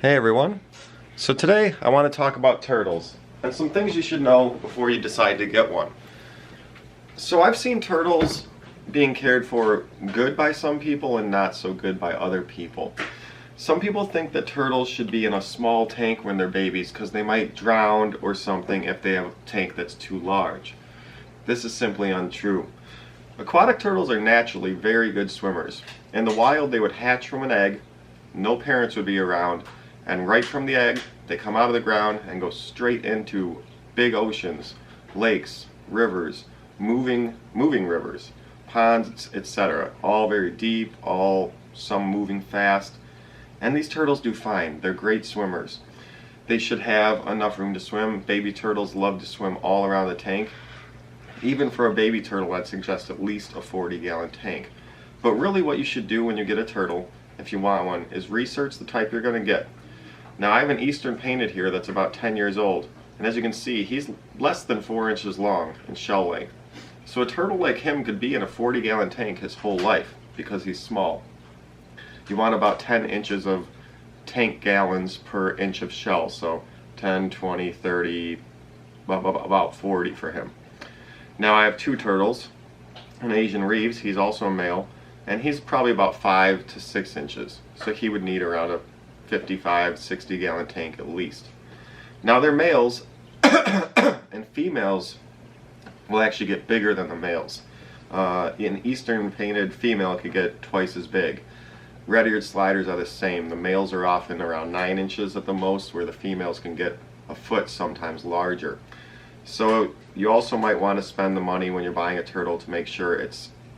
Hey everyone. So today I want to talk about turtles and some things you should know before you decide to get one. So I've seen turtles being cared for good by some people and not so good by other people. Some people think that turtles should be in a small tank when they're babies because they might drown or something if they have a tank that's too large. This is simply untrue. Aquatic turtles are naturally very good swimmers. In the wild they would hatch from an egg, no parents would be around, and right from the egg they come out of the ground and go straight into big oceans, lakes, rivers, moving rivers, ponds, etc. All very deep, some moving fast. And these turtles do fine. They're great swimmers. They should have enough room to swim. Baby turtles love to swim all around the tank. Even for a baby turtle, I'd suggest at least a 40-gallon tank. But really what you should do when you get a turtle, if you want one, is research the type you're going to get. Now I have an Eastern painted here that's about 10 years old, and as you can see he's less than 4 inches long in shell length. So a turtle like him could be in a 40-gallon tank his whole life because he's small. You want about 10 inches of tank gallons per inch of shell, so 10, 20, 30, about 40 for him. Now I have two turtles, an Asian Reeves, he's also a male, and he's probably about 5 to 6 inches, so he would need around a 55, 60-gallon tank at least. Now they're males, and females will actually get bigger than the males. An Eastern painted female could get twice as big. Red-eared sliders are the same. The males are often around 9 inches at the most, where the females can get a foot, sometimes larger. So you also might want to spend the money when you're buying a turtle to make sure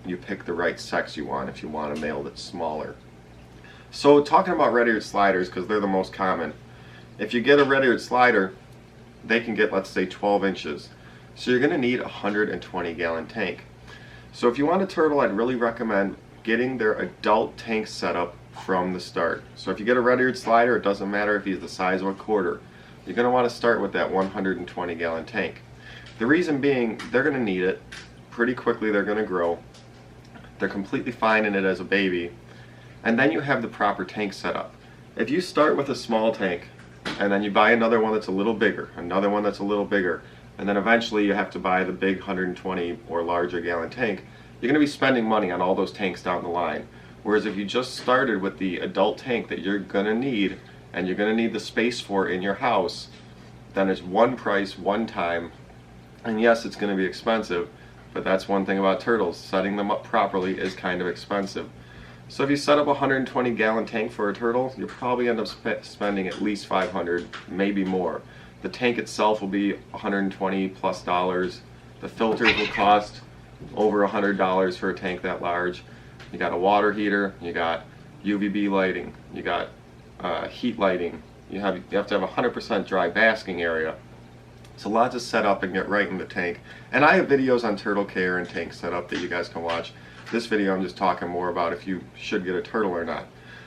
you pick the right sex you want if you want a male that's smaller. So talking about red-eared sliders, because they're the most common, if you get a red-eared slider, they can get, let's say, 12 inches. So you're going to need a 120-gallon tank. So if you want a turtle, I'd really recommend getting their adult tank set up from the start. So if you get a red-eared slider, it doesn't matter if he's the size of a quarter. You're going to want to start with that 120-gallon tank. The reason being, they're going to need it. Pretty quickly they're going to grow. They're completely fine in it as a baby. And then you have the proper tank set up. If you start with a small tank, and then you buy another one that's a little bigger, another one that's a little bigger, and then eventually you have to buy the big 120 or larger gallon tank, you're going to be spending money on all those tanks down the line. Whereas if you just started with the adult tank that you're going to need, and you're going to need the space for in your house, then it's one price, one time, and yes, it's going to be expensive, but that's one thing about turtles. Setting them up properly is kind of expensive. So if you set up a 120-gallon tank for a turtle, you'll probably end up spending at least $500, maybe more. The tank itself will be $120 plus. The filters will cost over $100 for a tank that large. You got a water heater, you got UVB lighting, you got heat lighting. You have to have a 100% dry basking area. It's a lot to set up and get right in the tank. And I have videos on turtle care and tank setup that you guys can watch. This video I'm just talking more about if you should get a turtle or not.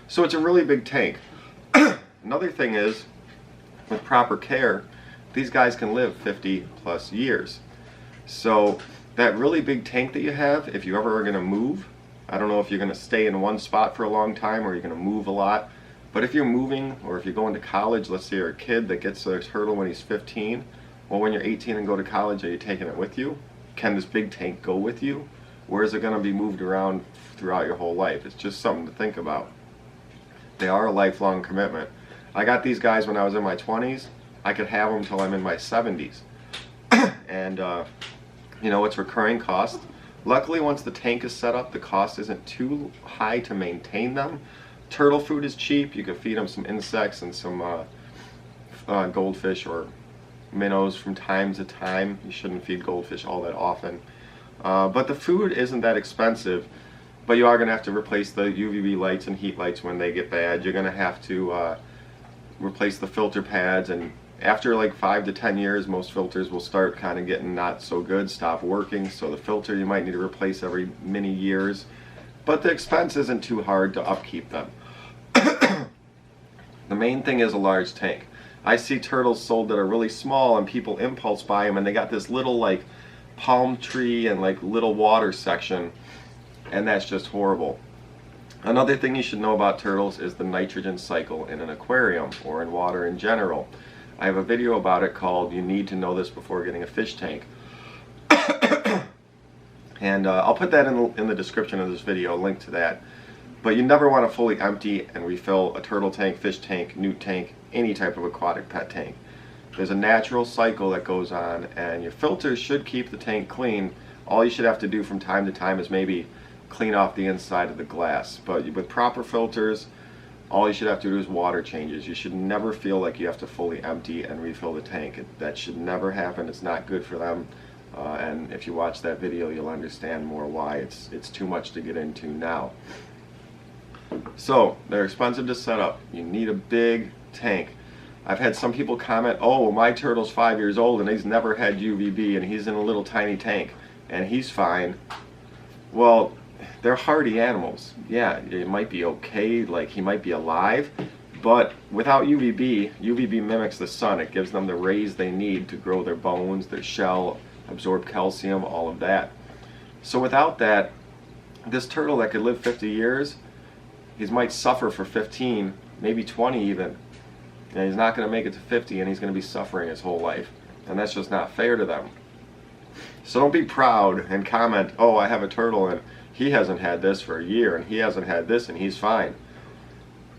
So it's a really big tank. Another thing is, with proper care, these guys can live 50 plus years. So that really big tank that you have, if you ever are going to move, I don't know if you're going to stay in one spot for a long time or you're going to move a lot, but if you're moving or if you're going to college, let's say you're a kid that gets a turtle when he's 15, well, when you're 18 and go to college, are you taking it with you? Can this big tank go with you? Where is it going to be moved around throughout your whole life? It's just something to think about. They are a lifelong commitment. I got these guys when I was in my 20s. I could have them until I'm in my 70s. And, you know, it's recurring cost. Luckily, once the tank is set up, the cost isn't too high to maintain them. Turtle food is cheap. You can feed them some insects and some goldfish or minnows from time to time. You shouldn't feed goldfish all that often. But the food isn't that expensive, but you are going to have to replace the UVB lights and heat lights when they get bad. You're going to have to replace the filter pads, and after like 5 to 10 years, most filters will start kind of getting not so good, stop working, so the filter you might need to replace every many years. But the expense isn't too hard to upkeep them. The main thing is a large tank. I see turtles sold that are really small and people impulse buy them and they got this little like palm tree and like little water section, and that's just horrible. Another thing you should know about turtles is the nitrogen cycle in an aquarium or in water in general. I have a video about it called "You Need to Know This Before Getting a Fish Tank." And I'll put that in the description of this video, a link to that. But you never want to fully empty and refill a turtle tank, fish tank, newt tank, any type of aquatic pet tank. There's a natural cycle that goes on, and your filters should keep the tank clean. All you should have to do from time to time is maybe clean off the inside of the glass. But with proper filters, all you should have to do is water changes. You should never feel like you have to fully empty and refill the tank. That should never happen. It's not good for them. And if you watch that video, you'll understand more why. It's too much to get into now. So they're expensive to set up. You need a big tank. I've had some people comment, "Oh, well, my turtle's 5 years old and he's never had UVB and he's in a little tiny tank and he's fine." Well, they're hardy animals. Yeah, it might be okay, like he might be alive, but without UVB, UVB mimics the sun. It gives them the rays they need to grow their bones, their shell, absorb calcium, all of that. So without that, this turtle that could live 50 years, he might suffer for 15, maybe 20 even. And he's not going to make it to 50 and he's going to be suffering his whole life. And that's just not fair to them. So don't be proud and comment, "Oh, I have a turtle and he hasn't had this for a year and he hasn't had this and he's fine."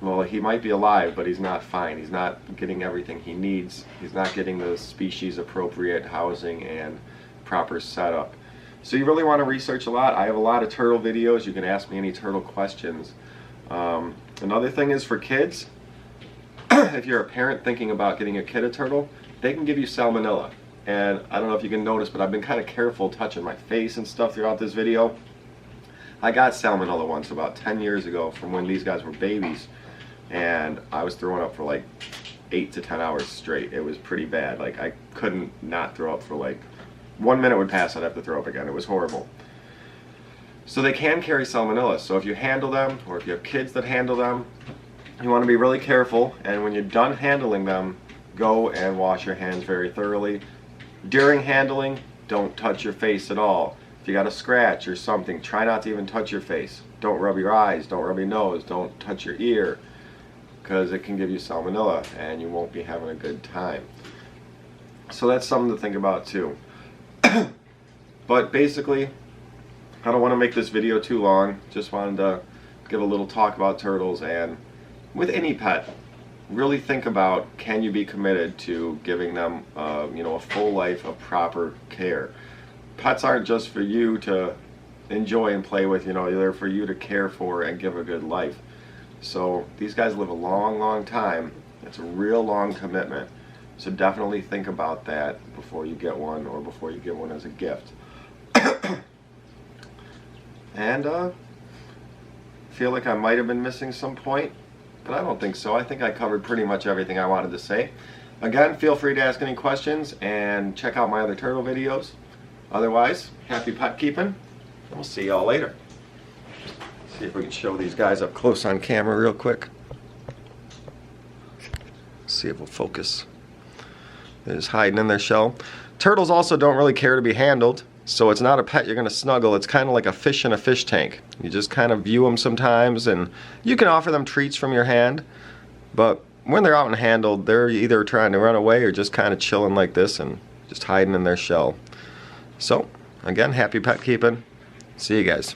Well, he might be alive, but he's not fine. He's not getting everything he needs. He's not getting the species appropriate housing and proper setup. So you really want to research a lot. I have a lot of turtle videos. You can ask me any turtle questions. Another thing is for kids, if you're a parent thinking about getting a kid a turtle, they can give you salmonella. And I don't know if you can notice, but I've been kind of careful touching my face and stuff throughout this video. I got salmonella once about 10 years ago from when these guys were babies, and I was throwing up for like 8 to 10 hours straight. It was pretty bad. Like, I couldn't not throw up for like 1 minute would pass, I'd have to throw up again. It was horrible. So they can carry salmonella. So if you handle them, or if you have kids that handle them, you want to be really careful, and when you're done handling them, go and wash your hands very thoroughly. During handling, don't touch your face at all. If you got a scratch or something, try not to even touch your face. Don't rub your eyes, don't rub your nose, don't touch your ear, because it can give you salmonella and you won't be having a good time. So that's something to think about too. But basically, I don't want to make this video too long. Just wanted to give a little talk about turtles, and with any pet, really think about, can you be committed to giving them a full life of proper care. Pets aren't just for you to enjoy and play with, they're for you to care for and give a good life. So these guys live a long, long time. It's a real long commitment. So definitely think about that before you get one, or before you get one as a gift. And feel like I might have been missing some point, but I don't think so. I think I covered pretty much everything I wanted to say. Again, feel free to ask any questions and check out my other turtle videos. Otherwise, happy pet keeping, and we'll see y'all later. See if we can show these guys up close on camera real quick. See if we'll focus. They're just hiding in their shell. Turtles also don't really care to be handled, so it's not a pet you're going to snuggle. It's kind of like a fish in a fish tank. You just kind of view them sometimes, and you can offer them treats from your hand, but when they're out and handled, they're either trying to run away or just kind of chilling like this and just hiding in their shell. So, again, happy pet keeping. See you guys.